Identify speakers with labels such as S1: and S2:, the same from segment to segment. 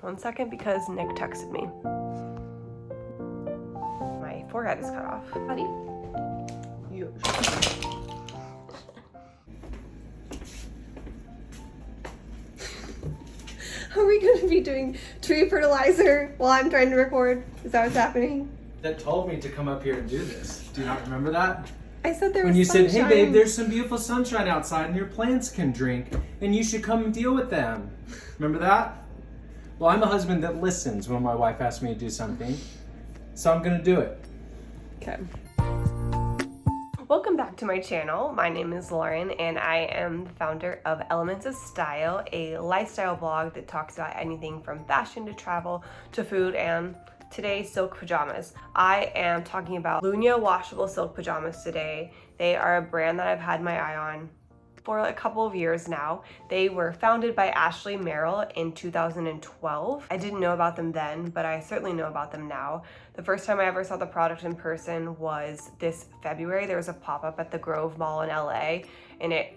S1: 1 second because Nick texted me. My forehead is cut off. Buddy. Are we going to be doing tree fertilizer while I'm trying to record? Is that what's happening?
S2: That told me to come up here and do this. Do you not remember that?
S1: I said there was
S2: when you
S1: sunshine.
S2: said, hey babe, there's some beautiful sunshine outside and your plants can drink and you should come and deal with them. Remember that? Well, I'm a husband that listens when my wife asks me to do something, so I'm gonna do it.
S1: Okay. Welcome back to my channel. My name is Lauren and I am the founder of Elements of Style, a lifestyle blog that talks about anything from fashion to travel to food, and today, silk pajamas. I am talking about Lunya washable silk pajamas today. They are a brand that I've had my eye on for a couple of years now. They were founded by Ashley Merrill in 2012. I didn't know about them then, but I certainly know about them now. The first time I ever saw the product in person was this February. There was a pop-up at the Grove Mall in LA, and it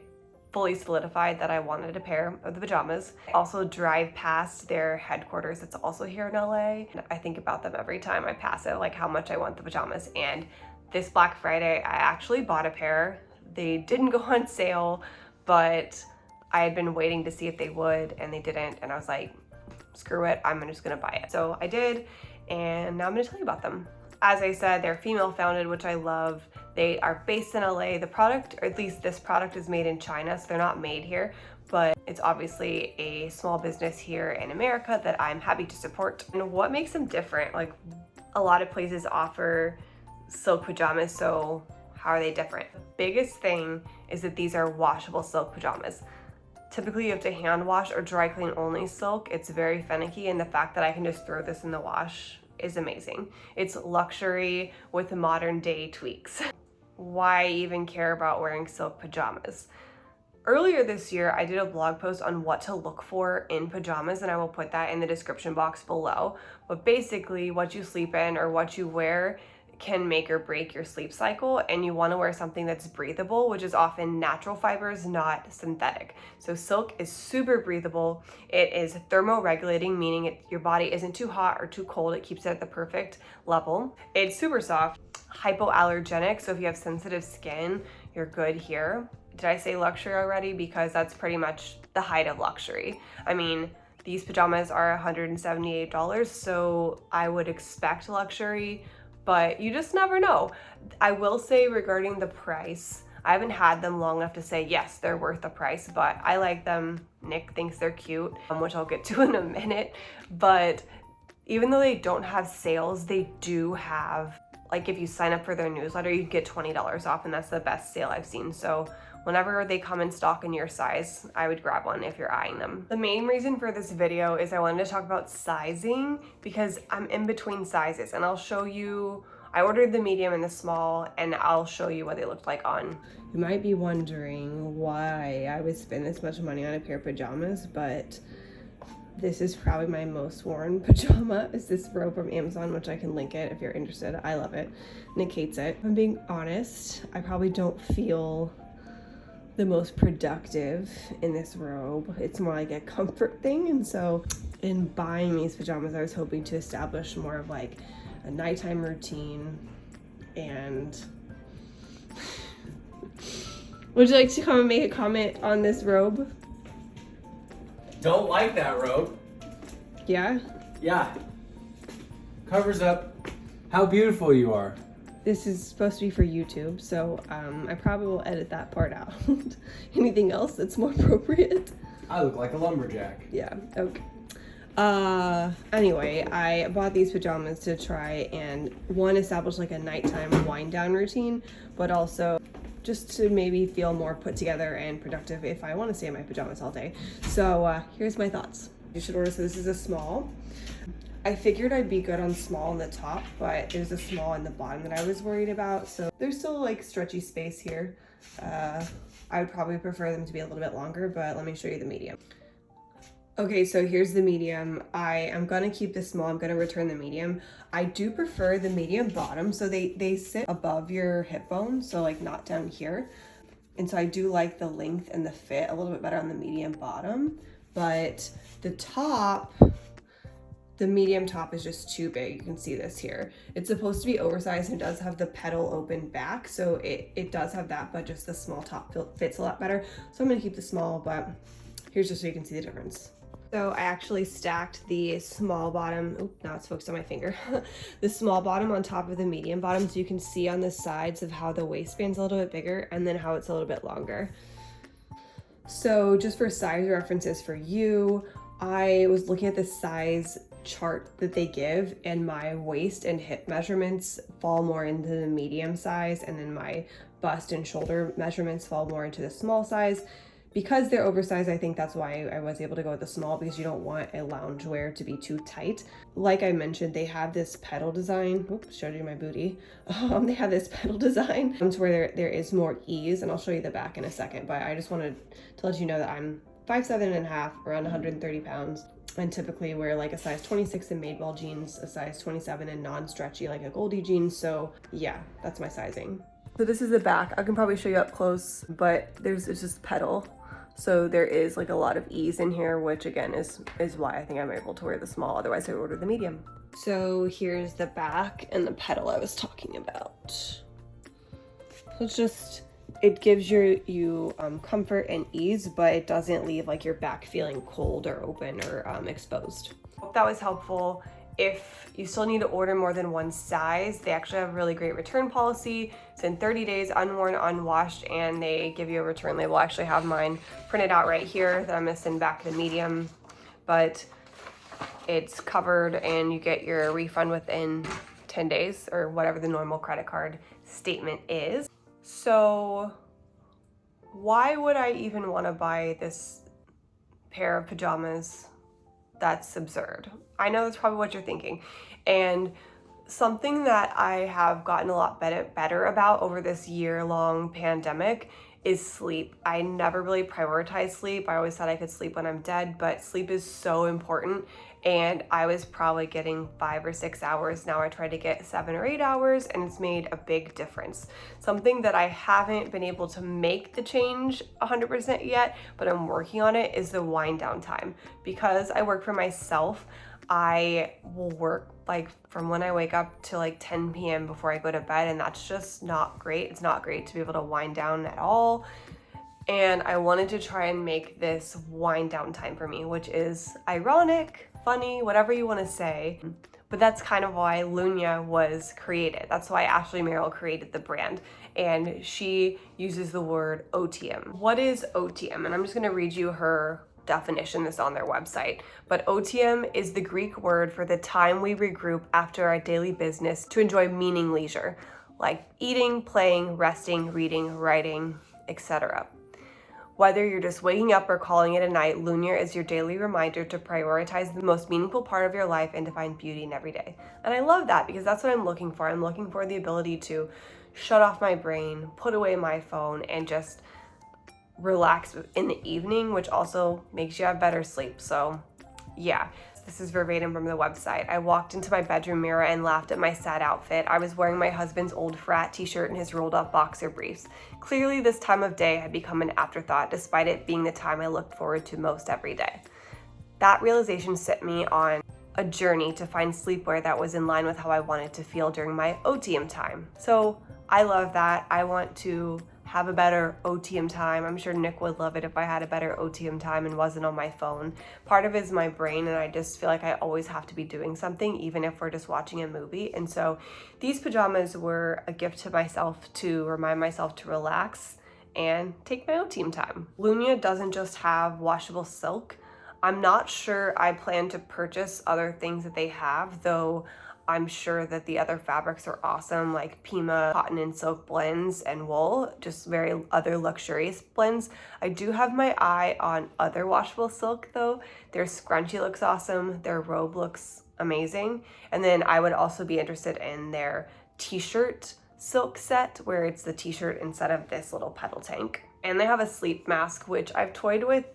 S1: fully solidified that I wanted a pair of the pajamas. I also drive past their headquarters. It's also here in LA. And I think about them every time I pass it, like how much I want the pajamas. And this Black Friday, I actually bought a pair. They didn't go on sale, but I had been waiting to see if they would, and they didn't. And I was like, screw it, I'm just gonna buy it. So I did, and now I'm gonna tell you about them. As I said, they're female founded, which I love. They are based in LA. The product, or at least this product, is made in China, so they're not made here, but it's obviously a small business here in America that I'm happy to support. And what makes them different? Like, a lot of places offer silk pajamas, so how are they different? The biggest thing is that these are washable silk pajamas. Typically you have to hand wash or dry clean only silk. It's very finicky, and the fact that I can just throw this in the wash is amazing. It's luxury with modern day tweaks. Why even care about wearing silk pajamas? Earlier this year, I did a blog post on what to look for in pajamas, and I will put that in the description box below. But basically, what you sleep in or what you wear can make or break your sleep cycle, and you want to wear something that's breathable, which is often natural fibers, not synthetic. So silk is super breathable. It is thermoregulating, meaning your body isn't too hot or too cold. It keeps it at the perfect level. It's super soft, hypoallergenic, so if you have sensitive skin, you're good here. Did I say luxury already? Because that's pretty much the height of luxury. I mean, these pajamas are $178, so I would expect luxury, but you just never know. I will say regarding the price, I haven't had them long enough to say, yes, they're worth the price, but I like them. Nick thinks they're cute, which I'll get to in a minute. But even though they don't have sales, they do have, like, if you sign up for their newsletter, you get $20 off, and that's the best sale I've seen. So whenever they come in stock in your size, I would grab one if you're eyeing them. The main reason for this video is I wanted to talk about sizing because I'm in between sizes, and I'll show you, I ordered the medium and the small, and I'll show you what they looked like on. You might be wondering why I would spend this much money on a pair of pajamas, but this is probably my most worn pajama. It's this robe from Amazon, which I can link it if you're interested. I love it. Nick hates it. If I'm being honest, I probably don't feel the most productive in this robe. It's more like a comfort thing, and so in buying these pajamas, I was hoping to establish more of like a nighttime routine. And would you like to come and make a comment on this robe?
S2: Don't like that robe.
S1: Yeah?
S2: Yeah. Covers up how beautiful you are.
S1: This is supposed to be for YouTube, so I probably will edit that part out. Anything else that's more appropriate?
S2: I look like a lumberjack.
S1: Yeah, okay. Anyway, I bought these pajamas to try and, one, establish like a nighttime wind down routine, but also just to maybe feel more put together and productive if I want to stay in my pajamas all day. So here's my thoughts. You should order, so this is a small. I figured I'd be good on small on the top, but there's a small on the bottom that I was worried about. So there's still like stretchy space here. I would probably prefer them to be a little bit longer, but let me show you the medium. Okay, so here's the medium. I am gonna keep this small. I'm gonna return the medium. I do prefer the medium bottom. So they sit above your hip bone, so like not down here. And so I do like the length and the fit a little bit better on the medium bottom, but the top The medium top is just too big. You can see this here. It's supposed to be oversized and does have the pedal open back. So it does have that, but just the small top fits a lot better. So I'm gonna keep the small, but here's just so you can see the difference. So I actually stacked the small bottom, oh, now it's focused on my finger, the small bottom on top of the medium bottom, so you can see on the sides of how the waistband's a little bit bigger and then how it's a little bit longer. So just for size references for you, I was looking at the size chart that they give, and my waist and hip measurements fall more into the medium size, and then my bust and shoulder measurements fall more into the small size. Because they're oversized, I think that's why I was able to go with the small, because you don't want a loungewear to be too tight. Like I mentioned, they have this pedal design. Oops, showed you my booty. They have this pedal design to where there is more ease, and I'll show you the back in a second, but I just wanted to let you know that I'm 5'7.5", around 130 pounds, and typically wear like a size 26 in Madewell jeans, a size 27 in non-stretchy like a Goldie jeans. So yeah, that's my sizing. So this is the back. I can probably show you up close, but it's just pedal. So there is like a lot of ease in here, which again is why I think I'm able to wear the small. Otherwise I would order the medium. So here's the back and the pedal I was talking about. So it gives you comfort and ease, but it doesn't leave like your back feeling cold or open or exposed. Hope that was helpful. If you still need to order more than one size, they actually have a really great return policy. It's in 30 days, unworn, unwashed, and they give you a return label. I actually have mine printed out right here that I'm gonna send back the medium, but it's covered and you get your refund within 10 days or whatever the normal credit card statement is. So why would I even want to buy this pair of pajamas? That's absurd. I know that's probably what you're thinking. And something that I have gotten a lot better about over this year-long pandemic is sleep. I never really prioritized sleep. I always thought I could sleep when I'm dead, but sleep is so important. And I was probably getting 5 or 6 hours. Now I try to get 7 or 8 hours, and it's made a big difference. Something that I haven't been able to make the change 100% yet, but I'm working on it, is the wind down time. Because I work for myself, I will work like from when I wake up to like 10 p.m. before I go to bed, and that's just not great. It's not great to be able to wind down at all. And I wanted to try and make this wind down time for me, which is ironic, funny, whatever you want to say. But that's kind of why Lunya was created. That's why Ashley Merrill created the brand. And she uses the word OTM. What is OTM? And I'm just going to read you her definition that's on their website. But OTM is the Greek word for the time we regroup after our daily business to enjoy meaning leisure, like eating, playing, resting, reading, writing, etc. Whether you're just waking up or calling it a night, Lunya is your daily reminder to prioritize the most meaningful part of your life and to find beauty in every day. And I love that, because that's what I'm looking for. I'm looking for the ability to shut off my brain, put away my phone, and just relax in the evening, which also makes you have better sleep. So yeah, this is verbatim from the website. I walked into my bedroom mirror and laughed at my sad outfit. I was wearing my husband's old frat t-shirt and his rolled up boxer briefs. Clearly this time of day had become an afterthought, despite it being the time I looked forward to most every day. That realization set me on a journey to find sleepwear that was in line with how I wanted to feel during my OTM time. So I love that. I want to have a better OTM time. I'm sure Nick would love it if I had a better OTM time and wasn't on my phone. Part of it is my brain, and I just feel like I always have to be doing something, even if we're just watching a movie. And so these pajamas were a gift to myself to remind myself to relax and take my OTM time. Lunya doesn't just have washable silk. I'm not sure I plan to purchase other things that they have, though I'm sure that the other fabrics are awesome, like Pima cotton and silk blends and wool, just very other luxurious blends. I do have my eye on other washable silk though. Their scrunchie looks awesome, their robe looks amazing, and then I would also be interested in their t-shirt silk set, where it's the t-shirt instead of this little pedal tank. And they have a sleep mask, which I've toyed with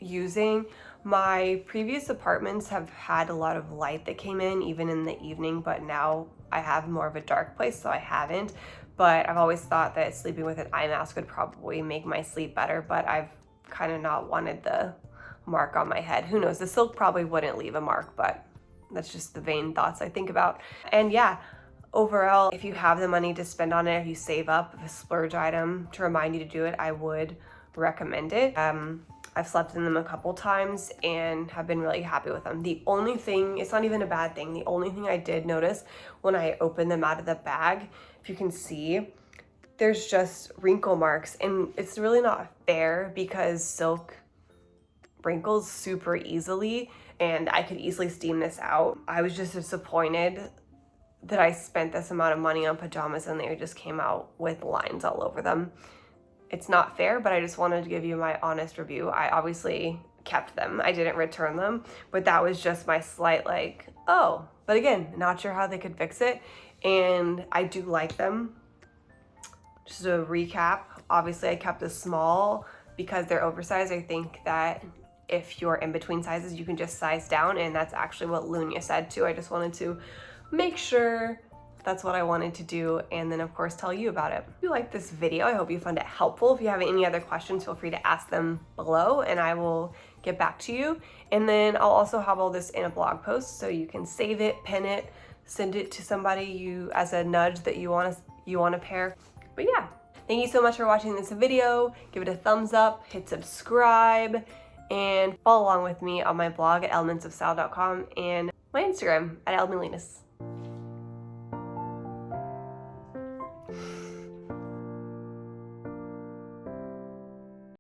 S1: using. My previous apartments have had a lot of light that came in even in the evening, but now I have more of a dark place, so I haven't. But I've always thought that sleeping with an eye mask would probably make my sleep better, but I've kind of not wanted the mark on my head. Who knows? The silk probably wouldn't leave a mark, but That's just the vain thoughts I think about. And yeah, overall, if you have the money to spend on it, if you save up a splurge item to remind you to do it, I would recommend it. I've slept in them a couple times and have been really happy with them. The only thing, it's not even a bad thing, the only thing I did notice when I opened them out of the bag, if you can see, there's just wrinkle marks, and it's really not fair because silk wrinkles super easily and I could easily steam this out. I was just disappointed that I spent this amount of money on pajamas and they just came out with lines all over them. It's not fair, but I just wanted to give you my honest review. I obviously kept them. I didn't return them, but that was just my slight like, oh, but again, not sure how they could fix it. And I do like them. Just a recap, obviously I kept this small because they're oversized. I think that if you're in between sizes, you can just size down, and that's actually what Lunya said too. I just wanted to make sure that's what I wanted to do, and then of course tell you about it. If you liked this video, I hope you found it helpful. If you have any other questions, feel free to ask them below and I will get back to you. And then I'll also have all this in a blog post so you can save it, pin it, send it to somebody you as a nudge that you want to pair. But yeah, thank you so much for watching this video. Give it a thumbs up, hit subscribe, and follow along with me on my blog at elementsofstyle.com and my Instagram at elmelinas.